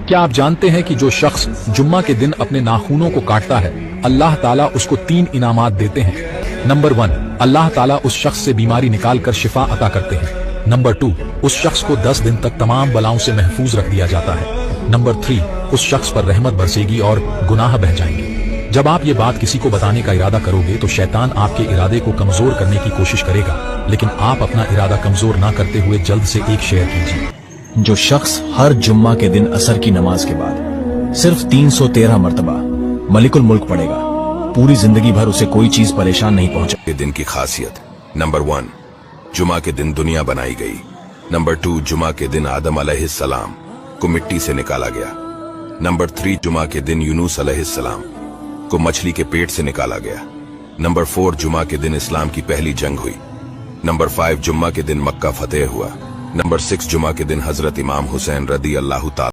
क्या आप जानते हैं कि जो शख्स जुम्मा के दिन अपने नाखूनों को काटता है अल्लाह ताला उसको 3 इनामात देते हैं। नंबर 1, अल्लाह ताला उस शख्स से बीमारी निकाल कर शिफा अता करते हैं। नंबर 2, उस शख्स को 10 दिन तक तमाम बलाओं से महफूज रख दिया जाता है। नंबर 3, उस शख्स पर रहमत बरसेगी और गुनाह बह जाएंगे। जब आप ये बात किसी को बताने का इरादा करोगे तो शैतान आपके इरादे को कमजोर करने की कोशिश करेगा, लेकिन आप अपना इरादा कमजोर ना करते हुए जल्द से एक शेयर कीजिए। जो शख्स हर जुम्मा के दिन असर की नमाज के बाद सिर्फ 313 मरतबा मलिकुल मुल्क पढ़ेगा, पूरी जिंदगी भर उसे कोई चीज परेशान नहीं पहुंचे। के दिन की खासियत। नंबर 1, जुमा के दिन दुनिया बनाई गई। नंबर 2, जुमा के दिन आदम अलैहिस्सलाम को मिट्टी से निकाला गया। नंबर 3, जुमा के दिन यूनुस अलैहिस्सलाम को मछली के पेट से निकाला गया। नंबर 4, जुमा के दिन इस्लाम की पहली जंग हुई। नंबर 5, जुम्मा के दिन मक्का फतेह हुआ। नंबर 6, जुमा के दिन हजरत इमाम हुसैन रदी अल्लाह ताला